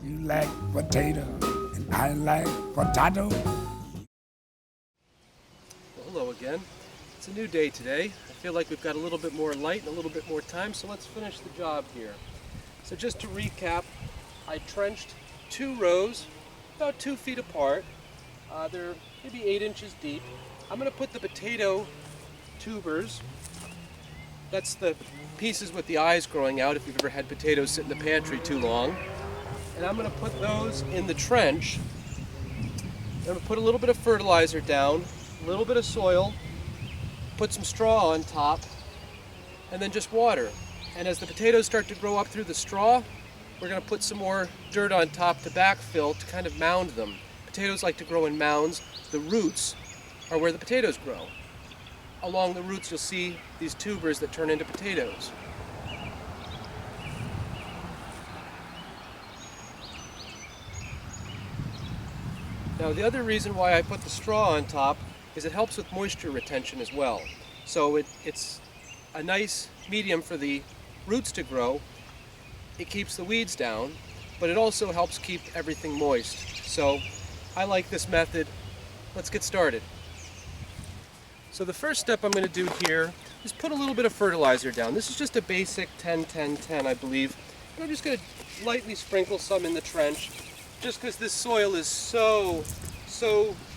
You like potato, and I like potato. Well, hello again. It's a new day today. I feel like we've got a little bit more light and a little bit more time, so let's finish the job here. So just to recap, I trenched 2 rows, about 2 feet apart. They're maybe 8 inches deep. I'm going to put the potato tubers, that's the pieces with the eyes growing out if you've ever had potatoes sit in the pantry too long. And I'm going to put those in the trench. I'm going to put a little bit of fertilizer down, a little bit of soil, put some straw on top, and then just water. And as the potatoes start to grow up through the straw, we're going to put some more dirt on top to backfill to kind of mound them. Potatoes like to grow in mounds. The roots are where the potatoes grow. Along the roots you'll see these tubers that turn into potatoes. Now the other reason why I put the straw on top is it helps with moisture retention as well. So it's a nice medium for the roots to grow. It keeps the weeds down, but it also helps keep everything moist. So I like this method. Let's get started. So the first step I'm going to do here is put a little bit of fertilizer down. This is just a basic 10-10-10, I believe. And I'm just going to lightly sprinkle some in the trench, just because this soil is so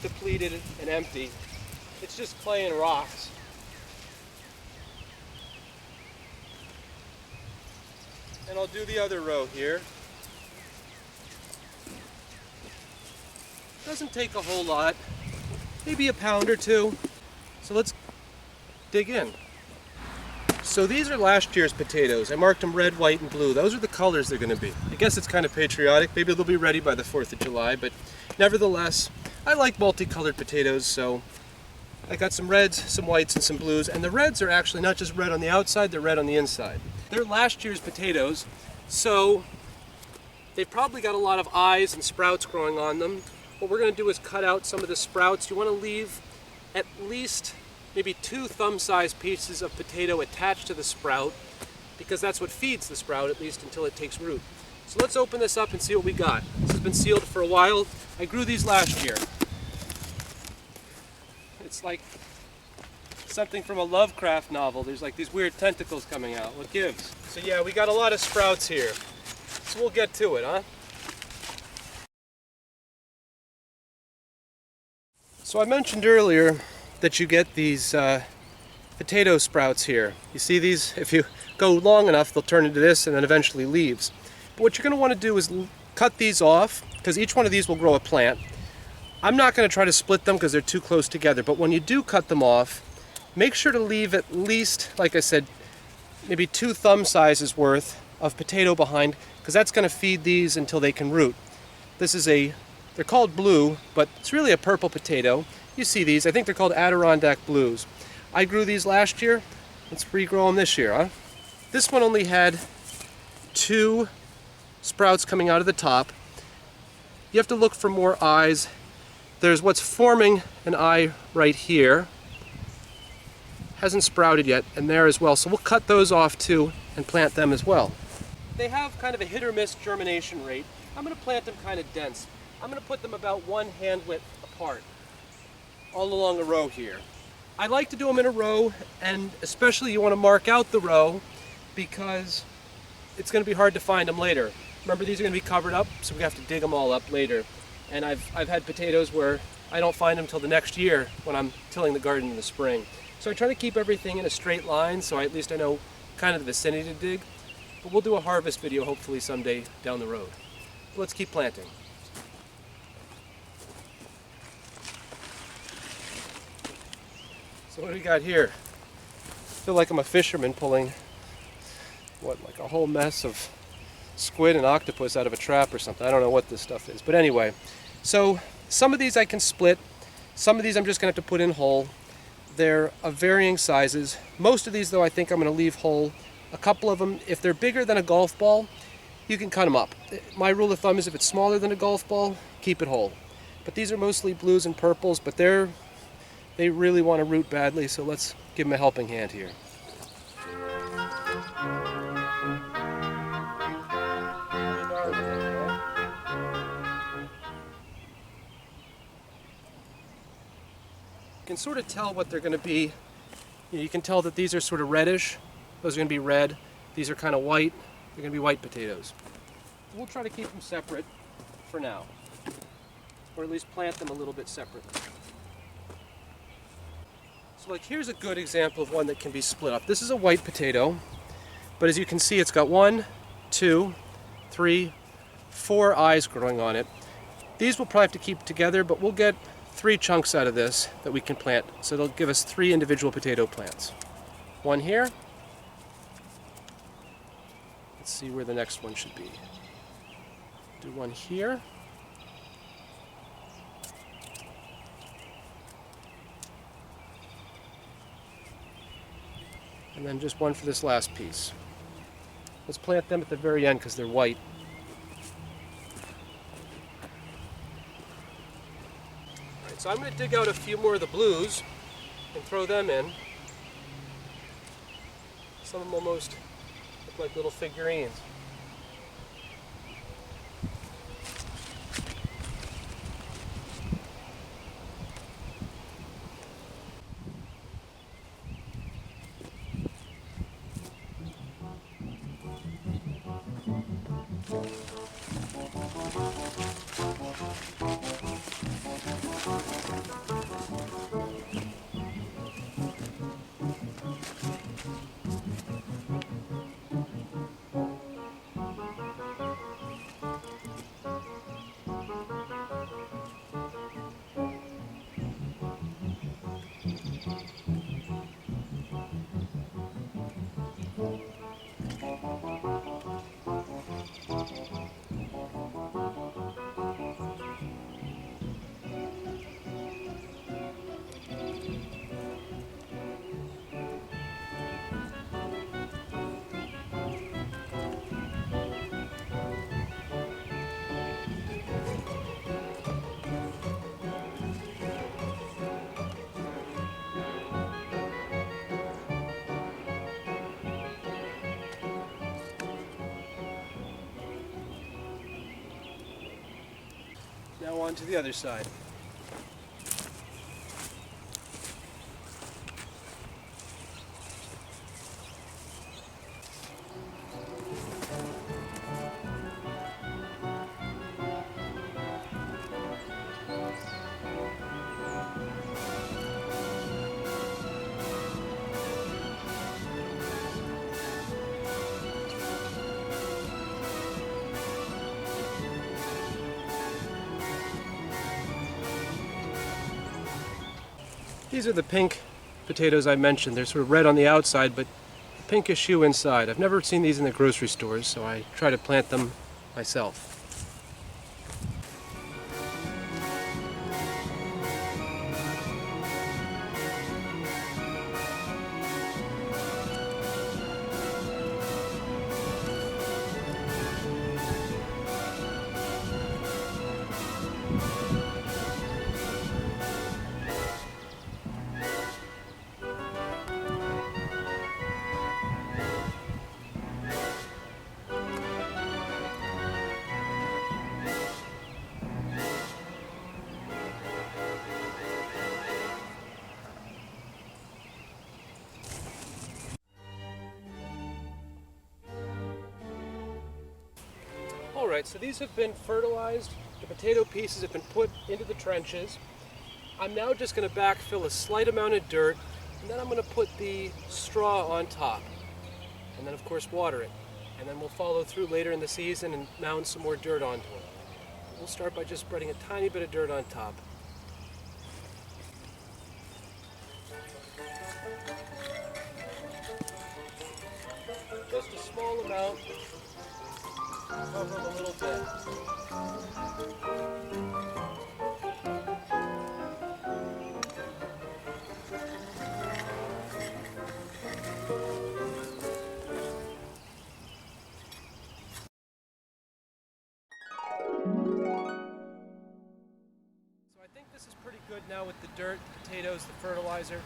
depleted and empty. It's just clay and rocks. And I'll do the other row here. Doesn't take a whole lot, maybe a pound or two. So let's dig in. So these are last year's potatoes. I marked them red, white, and blue. Those are the colors they're going to be. I guess it's kind of patriotic. Maybe they'll be ready by the 4th of July, but nevertheless, I like multicolored potatoes, so I got some reds, some whites, and some blues. And the reds are actually not just red on the outside, they're red on the inside. They're last year's potatoes, so they've probably got a lot of eyes and sprouts growing on them. What we're going to do is cut out some of the sprouts. You want to leave at least maybe 2 thumb-sized pieces of potato attached to the sprout, because that's what feeds the sprout, at least until it takes root. So let's open this up and see what we got. This has been sealed for a while. I grew these last year. It's like something from a Lovecraft novel. There's like these weird tentacles coming out. What gives? So yeah, we got a lot of sprouts here. So we'll get to it, huh? So I mentioned earlier that you get these potato sprouts here. You see these? If you go long enough, they'll turn into this and then eventually leaves. But what you're going to want to do is cut these off, because each one of these will grow a plant. I'm not going to try to split them because they're too close together, but when you do cut them off, make sure to leave at least, like I said, maybe 2 thumb sizes worth of potato behind, because that's going to feed these until they can root. This is they're called blue, but it's really a purple potato. You see these, I think they're called Adirondack Blues. I grew these last year. Let's regrow them this year, huh? This one only had 2 sprouts coming out of the top. You have to look for more eyes. There's what's forming an eye right here. Hasn't sprouted yet, and there as well. So we'll cut those off too and plant them as well. They have kind of a hit or miss germination rate. I'm going to plant them kind of dense. I'm going to put them about 1 hand width apart, all along a row here. I like to do them in a row, and especially you want to mark out the row because it's going to be hard to find them later. Remember, these are going to be covered up, so we have to dig them all up later. And I've had potatoes where I don't find them till the next year when I'm tilling the garden in the spring. So I try to keep everything in a straight line, so at least I know kind of the vicinity to dig. But we'll do a harvest video hopefully someday down the road. Let's keep planting. So what do we got here? I feel like I'm a fisherman pulling, like a whole mess of squid and octopus out of a trap or something. I don't know what this stuff is. But anyway, so some of these I can split. Some of these I'm just going to have to put in whole. They're of varying sizes. Most of these, though, I think I'm going to leave whole. A couple of them, if they're bigger than a golf ball, you can cut them up. My rule of thumb is if it's smaller than a golf ball, keep it whole. But these are mostly blues and purples, but they really want to root badly, so let's give them a helping hand here. You can sort of tell what they're going to be. You can tell that these are sort of reddish. Those are going to be red. These are kind of white. They're going to be white potatoes. We'll try to keep them separate for now, or at least plant them a little bit separately. So like here's a good example of one that can be split up. This is a white potato, but as you can see it's got 1, 2, 3, 4 eyes growing on it. These we'll probably have to keep together, but we'll get 3 chunks out of this that we can plant. So they'll give us 3 individual potato plants. One here. Let's see where the next one should be. Do one here. And then just one for this last piece. Let's plant them at the very end because they're white. Alright, so I'm going to dig out a few more of the blues and throw them in. Some of them almost look like little figurines. Now on to the other side. These are the pink potatoes I mentioned. They're sort of red on the outside, but pinkish hue inside. I've never seen these in the grocery stores, so I try to plant them myself. Alright, so these have been fertilized. The potato pieces have been put into the trenches. I'm now just going to backfill a slight amount of dirt, and then I'm going to put the straw on top. And then of course water it. And then we'll follow through later in the season and mound some more dirt onto it. We'll start by just spreading a tiny bit of dirt on top. Just a small amount. Cover them a little bit. So I think this is pretty good now with the dirt, the potatoes, the fertilizer.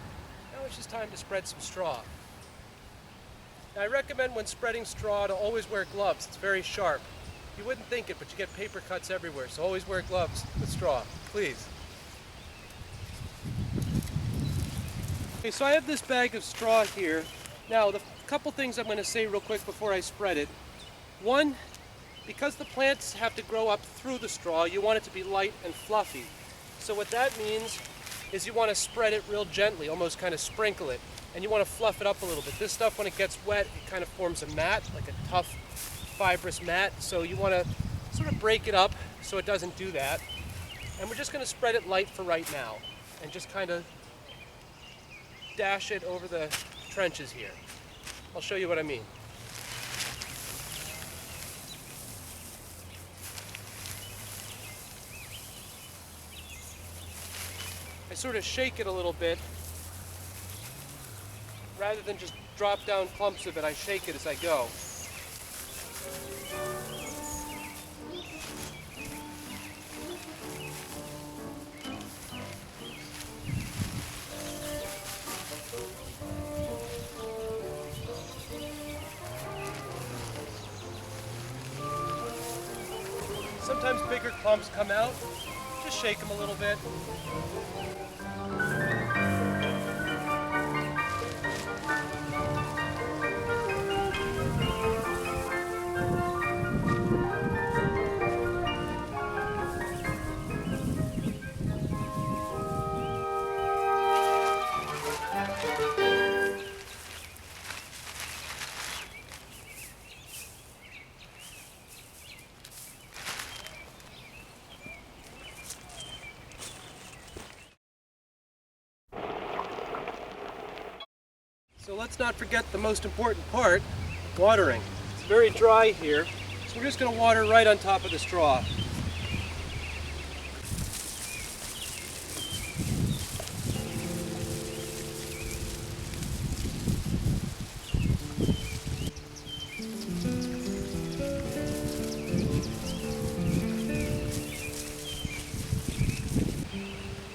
Now it's just time to spread some straw. Now I recommend when spreading straw to always wear gloves. It's very sharp. You wouldn't think it, but you get paper cuts everywhere, so always wear gloves with straw, please. Okay, so I have this bag of straw here. Now, the couple things I'm going to say real quick before I spread it. One, because the plants have to grow up through the straw, you want it to be light and fluffy. So what that means is you want to spread it real gently, almost kind of sprinkle it. And you want to fluff it up a little bit. This stuff, when it gets wet, it kind of forms a mat, like a tough, fibrous mat. So you want to sort of break it up so it doesn't do that. And we're just going to spread it light for right now. And just kind of dash it over the trenches here. I'll show you what I mean. I sort of shake it a little bit. Rather than just drop down clumps of it, I shake it as I go. Sometimes bigger clumps come out. Just shake them a little bit. So let's not forget the most important part, watering. It's very dry here, so we're just going to water right on top of the straw.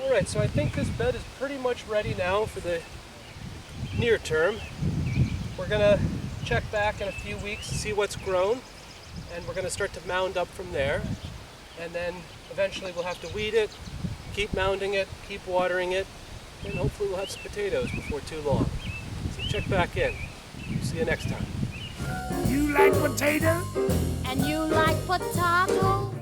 Alright, so I think this bed is pretty much ready now for the near term. We're going to check back in a few weeks to see what's grown, and we're going to start to mound up from there, and then eventually we'll have to weed it, keep mounding it, keep watering it, and hopefully we'll have some potatoes before too long. So check back in. See you next time. You like potato? And you like potato?